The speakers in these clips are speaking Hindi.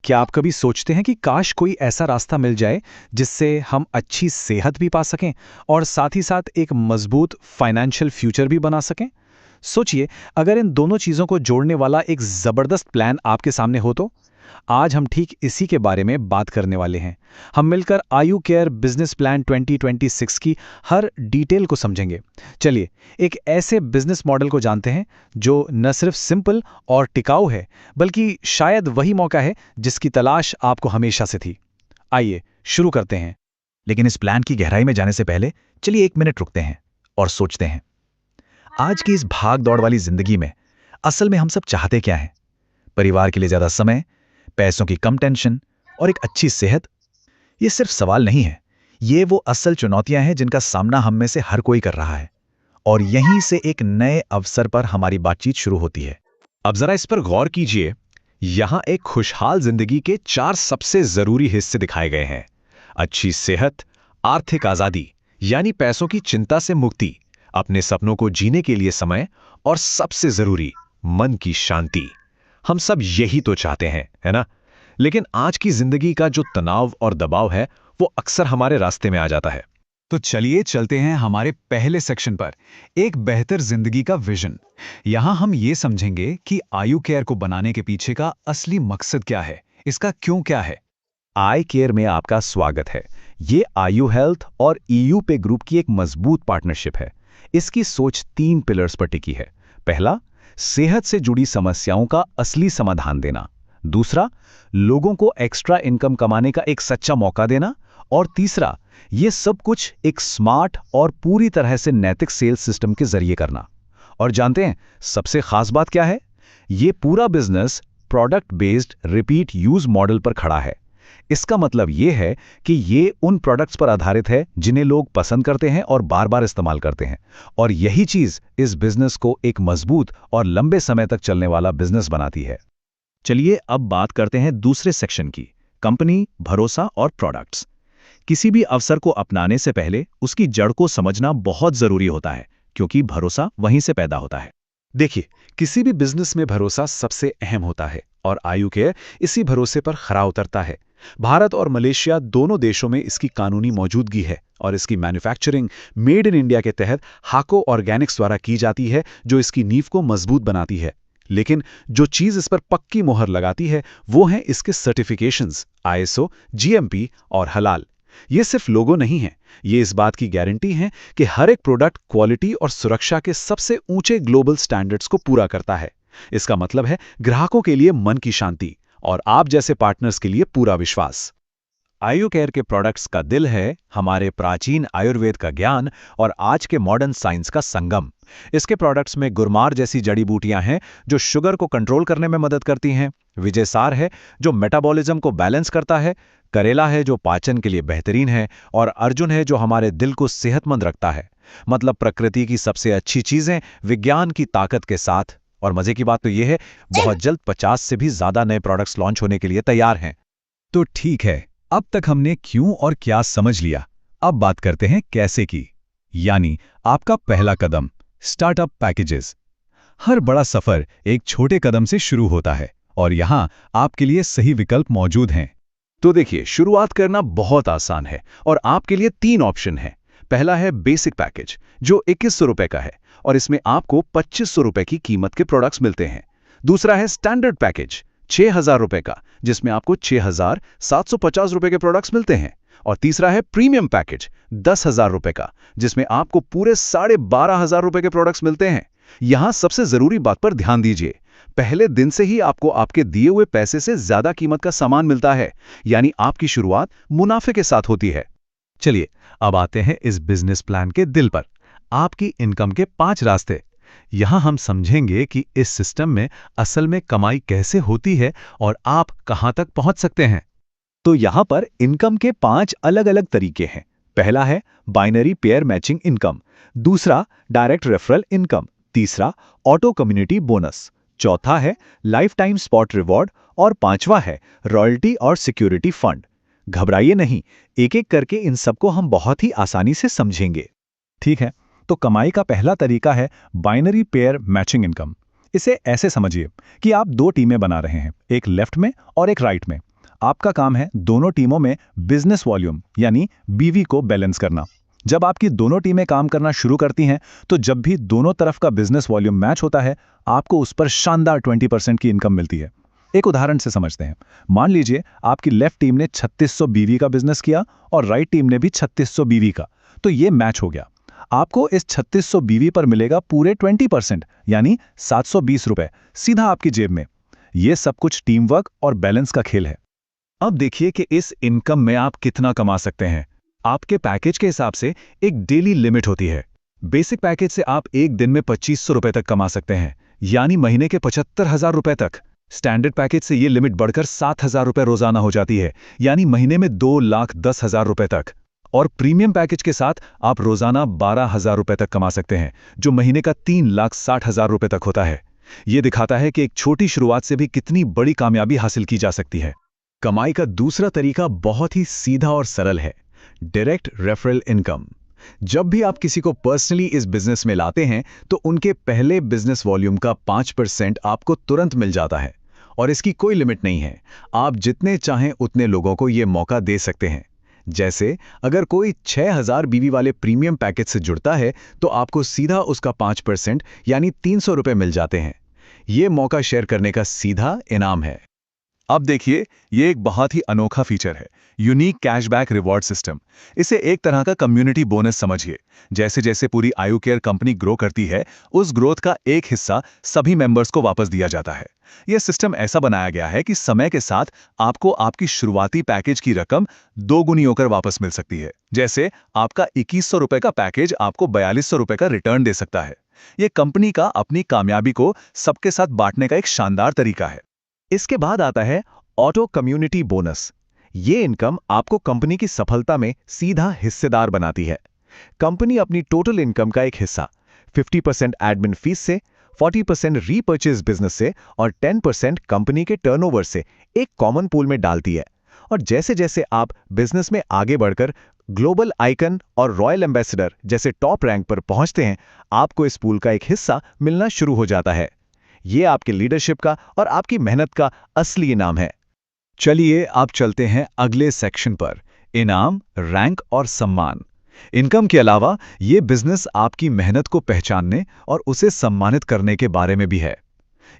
क्या आप कभी सोचते हैं कि काश कोई ऐसा रास्ता मिल जाए जिससे हम अच्छी सेहत भी पा सकें और साथ ही साथ एक मजबूत फाइनेंशियल फ्यूचर भी बना सकें? सोचिए, अगर इन दोनों चीज़ों को जोड़ने वाला एक ज़बरदस्त प्लान आपके सामने हो तो? आज हम ठीक इसी के बारे में बात करने वाले हैं। हम मिलकर आयु केयर बिजनेस प्लान 2026 की हर डिटेल को समझेंगे। चलिए, एक ऐसे बिजनेस मॉडल को जानते हैं जो न सिर्फ सिंपल और टिकाऊ है, बल्कि शायद वही मौका है जिसकी तलाश आपको हमेशा से थी। आइए शुरू करते हैं। लेकिन इस प्लान की गहराई में जाने से पहले चलिए 1 मिनट रुकते हैं और सोचते हैं, आज की इस भाग दौड़ वाली जिंदगी में असल में हम सब चाहते क्या हैं? परिवार के लिए ज्यादा समय, पैसों की कम टेंशन और एक अच्छी सेहत। ये सिर्फ सवाल नहीं है, ये वो असल चुनौतियां हैं जिनका सामना हम में से हर कोई कर रहा है। और यहीं से एक नए अवसर पर हमारी बातचीत शुरू होती है। अब जरा इस पर गौर कीजिए। यहाँ एक खुशहाल जिंदगी के 4 सबसे जरूरी हिस्से दिखाए गए हैं। अच्छी सेहत, आर्थिक आजादी यानी पैसों की चिंता से मुक्ति, अपने सपनों को जीने के लिए समय और सबसे जरूरी मन की शांति। हम सब यही तो चाहते हैं, है ना? लेकिन आज की जिंदगी का जो तनाव और दबाव है वो अक्सर हमारे रास्ते में आ जाता है। तो चलिए चलते हैं हमारे पहले सेक्शन पर, एक बेहतर जिंदगी का विजन। यहां हम ये समझेंगे कि आयु केयर को बनाने के पीछे का असली मकसद क्या है, इसका क्यों क्या है। आई केयर में आपका स्वागत है। ये आयु हेल्थ और ईयू पे ग्रुप की एक मजबूत पार्टनरशिप है। इसकी सोच 3 पिलर्स पर टिकी है। पहला, सेहत से जुड़ी समस्याओं का असली समाधान देना। दूसरा, लोगों को एक्स्ट्रा इनकम कमाने का एक सच्चा मौका देना। और तीसरा, ये सब कुछ एक स्मार्ट और पूरी तरह से नैतिक सेल्स सिस्टम के जरिए करना। और जानते हैं सबसे खास बात क्या है? ये पूरा business product based repeat use model पर खड़ा है। इसका मतलब ये है कि ये उन प्रोडक्ट्स पर आधारित है जिन्हें लोग पसंद करते हैं और बार बार इस्तेमाल करते हैं। और यही चीज इस बिजनेस को एक मजबूत और लंबे समय तक चलने वाला बिजनेस बनाती है। चलिए अब बात करते हैं दूसरे सेक्शन की, कंपनी, भरोसा और प्रोडक्ट्स। किसी भी अवसर को अपनाने से पहले उसकी जड़ को समझना बहुत जरूरी होता है, क्योंकि भरोसा वहीं से पैदा होता है। देखिए, किसी भी बिजनेस में भरोसा सबसे अहम होता है और आयु केयर इसी भरोसे पर खरा उतरता है। भारत और मलेशिया दोनों देशों में इसकी कानूनी मौजूदगी है और इसकी मैन्युफैक्चरिंग मेड इन इंडिया के तहत हाको ऑर्गेनिक्स द्वारा की जाती है, जो इसकी नींव को मजबूत बनाती है। लेकिन जो चीज इस पर पक्की मोहर लगाती है वो हैं इसके सर्टिफिकेशंस, आईएसओ, जीएमपी और हलाल। ये सिर्फ लोगो नहीं है, ये इस बात की गारंटी है कि हर एक प्रोडक्ट क्वालिटी और सुरक्षा के सबसे ऊंचे ग्लोबल स्टैंडर्ड्स को पूरा करता है। इसका मतलब है ग्राहकों के लिए मन की शांति और आप जैसे पार्टनर्स के लिए पूरा विश्वास। आयु केयर के प्रोडक्ट्स का दिल है हमारे प्राचीन आयुर्वेद का ज्ञान और आज के मॉडर्न साइंस का संगम। इसके प्रोडक्ट्स में गुरमार जैसी जड़ी बूटियां हैं जो शुगर को कंट्रोल करने में मदद करती हैं, विजयसार है जो मेटाबॉलिज्म को बैलेंस करता है, करेला है जो पाचन के लिए बेहतरीन है और अर्जुन है जो हमारे दिल को सेहतमंद रखता है। मतलब प्रकृति की सबसे अच्छी चीजें विज्ञान की ताकत के साथ। और मजे की बात तो यह है, बहुत जल्द 50 से भी ज्यादा नए प्रोडक्ट्स लॉन्च होने के लिए तैयार हैं। तो ठीक है, अब तक हमने क्यों और क्या समझ लिया। अब बात करते हैं कैसे की, यानी आपका पहला कदम, स्टार्टअप पैकेजेस। हर बड़ा सफर एक छोटे कदम से शुरू होता है और यहां आपके लिए सही विकल्प मौजूद हैं। तो देखिए, शुरुआत करना बहुत आसान है और आपके लिए 3 ऑप्शन हैं। पहला है बेसिक पैकेज जो 2100 रुपए का है और इसमें आपको 2500 रुपए की कीमत के प्रोडक्ट्स मिलते हैं। दूसरा है स्टैंडर्ड पैकेज 6000 रुपए का, जिसमें आपको 6750 रुपए के प्रोडक्ट्स मिलते हैं। और तीसरा है प्रीमियम पैकेज 10,000 रुपए का, जिसमें आपको पूरे 12,500 रुपए के प्रोडक्ट्स मिलते हैं। यहां सबसे जरूरी बात पर ध्यान दीजिए, पहले दिन से ही आपको आपके दिए हुए पैसे से ज्यादा कीमत का सामान मिलता है, यानी आपकी शुरुआत मुनाफे के साथ होती है। चलिए अब आते हैं इस बिजनेस प्लान के दिल पर, आपकी इनकम के 5 रास्ते। यहां हम समझेंगे कि इस सिस्टम में असल में कमाई कैसे होती है और आप कहां तक पहुंच सकते हैं। तो यहां पर इनकम के 5 अलग अलग तरीके हैं। पहला है बाइनरी पेयर मैचिंग इनकम, दूसरा डायरेक्ट रेफरल इनकम, तीसरा ऑटो कम्युनिटी बोनस, चौथा है लाइफ टाइम स्पॉट रिवॉर्ड और पांचवा है रॉयल्टी और सिक्योरिटी फंड। घबराइए नहीं, एक एक करके इन सबको हम बहुत ही आसानी से समझेंगे। ठीक है, तो कमाई का पहला तरीका है बाइनरी पेयर मैचिंग इनकम। इसे ऐसे समझिए कि आप 2 टीमें बना रहे हैं, एक लेफ्ट में और एक राइट में। आपका काम है दोनों टीमों में बिजनेस वॉल्यूम यानी बीवी को बैलेंस करना। जब आपकी दोनों टीमें काम करना शुरू करती हैं, तो जब भी दोनों तरफ का बिजनेस वॉल्यूम मैच होता है, आपको उस पर शानदार 20% की इनकम मिलती है। एक उदाहरण से समझते हैं। मान लीजिए आपकी लेफ्ट टीम ने 3600 बीवी का बिजनेस किया और राइट टीम ने भी 3600 बीवी का, तो ये मैच हो गया। आपको इस 3600 बीवी पर मिलेगा पूरे 20% यानी 720 रुपए सीधा आपकी जेब में। ये सब कुछ टीम वर्क और बैलेंस का खेल है। अब देखिए कि इस इनकम में आप कितना कमा सकते हैं। आपके पैकेज के हिसाब से एक डेली लिमिट होती है। बेसिक पैकेज से आप एक दिन में 2500 रुपए तक कमा सकते हैं, यानी महीने के 75,000 रुपए तक। स्टैंडर्ड पैकेज से ये लिमिट बढ़कर 7,000 रुपए रोजाना हो जाती है, यानी महीने में 2,10,000 रुपए तक। और प्रीमियम पैकेज के साथ आप रोजाना 12,000 रुपए तक कमा सकते हैं, जो महीने का 3,60,000 रुपए तक होता है। यह दिखाता है कि एक छोटी शुरुआत से भी कितनी बड़ी कामयाबी हासिल की जा सकती है। कमाई का दूसरा तरीका बहुत ही सीधा और सरल है, डायरेक्ट रेफरल इनकम। जब भी आप किसी को पर्सनली इस बिजनेस में लाते हैं, तो उनके पहले बिजनेस वॉल्यूम का 5% आपको तुरंत मिल जाता है। और इसकी कोई लिमिट नहीं है, आप जितने चाहें उतने लोगों को यह मौका दे सकते हैं। जैसे अगर कोई 6,000 बीवी वाले प्रीमियम पैकेज से जुड़ता है, तो आपको सीधा उसका 5% यानी 300 रुपए मिल जाते हैं। यह मौका शेयर करने का सीधा इनाम है। अब देखिए, यह एक बहुत ही अनोखा फीचर है, यूनिक कैशबैक रिवॉर्ड सिस्टम। इसे एक तरह का कम्युनिटी बोनस समझिए। जैसे जैसे पूरी आयु केयर कंपनी ग्रो करती है, उस ग्रोथ का एक हिस्सा सभी मेंबर्स को वापस दिया जाता है। यह सिस्टम ऐसा बनाया गया है कि समय के साथ आपको आपकी शुरुआती पैकेज की रकम 2 गुनी होकर वापस मिल सकती है। जैसे आपका 2100 रुपए का पैकेज आपको 4200 रुपए का रिटर्न दे सकता है। यह कंपनी का अपनी कामयाबी को सबके साथ बांटने का एक शानदार तरीका है। इसके बाद आता है ऑटो कम्युनिटी बोनस। ये इनकम आपको कंपनी की सफलता में सीधा हिस्सेदार बनाती है। कंपनी अपनी टोटल इनकम का एक हिस्सा 50% एडमिन फीस से, 40% रीपर्चेज बिजनेस से और 10% कंपनी के टर्नओवर से एक कॉमन पूल में डालती है। और जैसे जैसे आप बिजनेस में आगे बढ़कर ग्लोबल आइकन और रॉयल एम्बेसडर जैसे टॉप रैंक पर पहुंचते हैं, आपको इस पूल का एक हिस्सा मिलना शुरू हो जाता है। ये आपकी लीडरशिप का और आपकी मेहनत का असली इनाम है। चलिए आप चलते हैं अगले सेक्शन पर, इनाम, रैंक और सम्मान। इनकम के अलावा ये बिजनेस आपकी मेहनत को पहचानने और उसे सम्मानित करने के बारे में भी है।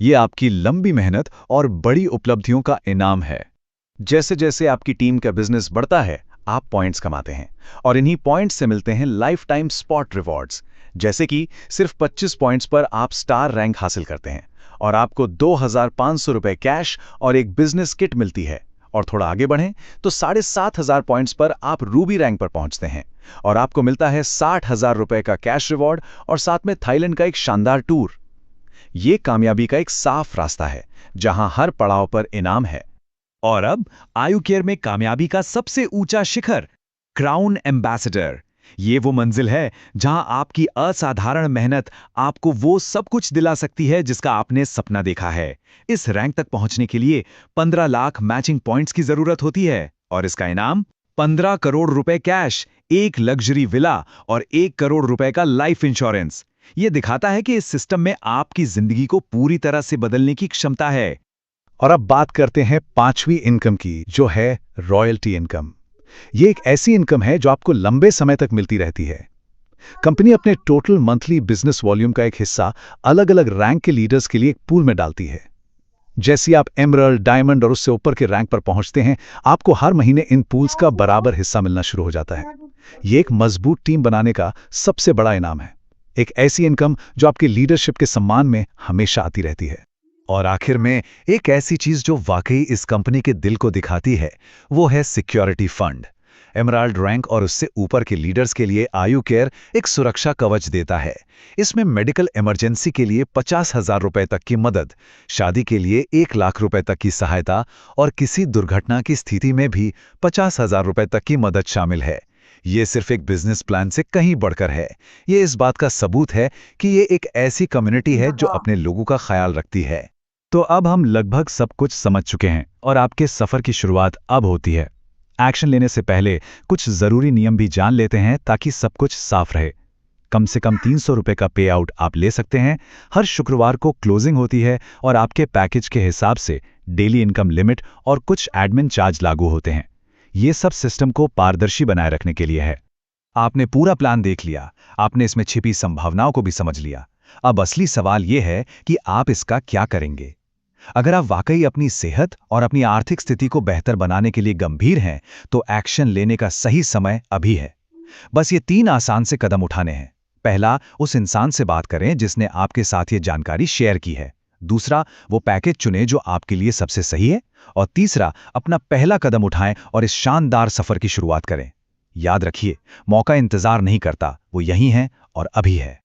ये आपकी लंबी मेहनत और बड़ी उपलब्धियों का इनाम है। जैसे जैसे आपकी टीम का बिजनेस बढ़ता है, आप पॉइंट्स कमाते हैं और इन्हीं पॉइंट्स से मिलते हैं लाइफ टाइम स्पॉट रिवॉर्ड्स। जैसे कि सिर्फ 25 पॉइंट्स पर आप स्टार रैंक हासिल करते हैं और आपको 2,500 रुपए कैश और एक बिजनेस किट मिलती है। और थोड़ा आगे बढ़ें तो 7,500 पॉइंट्स पर आप रूबी रैंक पर पहुंचते हैं और आपको मिलता है 60,000 रुपए का कैश रिवॉर्ड और साथ में थाईलैंड का एक शानदार टूर। ये कामयाबी का एक साफ रास्ता है, जहां हर पड़ाव पर इनाम है। और अब आयु केयर में कामयाबी का सबसे ऊंचा शिखर, क्राउन एम्बेसडर। ये वो मंजिल है जहां आपकी असाधारण मेहनत आपको वो सब कुछ दिला सकती है जिसका आपने सपना देखा है। इस रैंक तक पहुंचने के लिए 15 लाख मैचिंग पॉइंट्स की जरूरत होती है और इसका इनाम 15 करोड़ रुपए कैश, एक लग्जरी विला और 1 करोड़ रुपए का लाइफ इंश्योरेंस। यह दिखाता है कि इस सिस्टम में आपकी जिंदगी को पूरी तरह से बदलने की क्षमता है। और अब बात करते हैं 5वीं इनकम की, जो है रॉयल्टी इनकम। ये एक ऐसी इनकम है जो आपको लंबे समय तक मिलती रहती है। कंपनी अपने टोटल मंथली बिजनेस वॉल्यूम का एक हिस्सा अलग अलग रैंक के लीडर्स के लिए एक पूल में डालती है। जैसे आप एमरल्ड, डायमंड और उससे ऊपर के रैंक पर पहुंचते हैं, आपको हर महीने इन पूल्स का बराबर हिस्सा मिलना शुरू हो जाता है। ये एक मजबूत टीम बनाने का सबसे बड़ा इनाम है, एक ऐसी इनकम जो आपकी लीडरशिप के सम्मान में हमेशा आती रहती है। और आखिर में एक ऐसी चीज जो वाकई इस कंपनी के दिल को दिखाती है, वो है सिक्योरिटी फंड। एमराल्ड रैंक और उससे ऊपर के लीडर्स के लिए आयु केयर एक सुरक्षा कवच देता है। इसमें मेडिकल इमरजेंसी के लिए 50,000 रुपए तक की मदद, शादी के लिए 1 लाख रुपए तक की सहायता और किसी दुर्घटना की स्थिति में भी 50,000 रुपए तक की मदद शामिल है। ये सिर्फ एक बिजनेस प्लान से कहीं बढ़कर है। ये इस बात का सबूत है कि ये एक ऐसी कम्युनिटी है जो अपने लोगों का ख्याल रखती है। तो अब हम लगभग सब कुछ समझ चुके हैं और आपके सफर की शुरुआत अब होती है। एक्शन लेने से पहले कुछ जरूरी नियम भी जान लेते हैं ताकि सब कुछ साफ रहे। कम से कम 300 रुपए का पे आउट आप ले सकते हैं। हर शुक्रवार को क्लोजिंग होती है और आपके पैकेज के हिसाब से डेली इनकम लिमिट और कुछ एडमिन चार्ज लागू होते हैं। ये सब सिस्टम को पारदर्शी बनाए रखने के लिए है। आपने पूरा प्लान देख लिया, आपने इसमें छिपी संभावनाओं को भी समझ लिया। अब असली सवाल यह है कि आप इसका क्या करेंगे। अगर आप वाकई अपनी सेहत और अपनी आर्थिक स्थिति को बेहतर बनाने के लिए गंभीर हैं, तो एक्शन लेने का सही समय अभी है। बस ये 3 आसान से कदम उठाने हैं। पहला, उस इंसान से बात करें जिसने आपके साथ ये जानकारी शेयर की है। दूसरा, वो पैकेज चुनें जो आपके लिए सबसे सही है। और तीसरा, अपना पहला कदम उठाएं और इस शानदार सफर की शुरुआत करें। याद रखिए, मौका इंतजार नहीं करता, वो यहीं है और अभी है।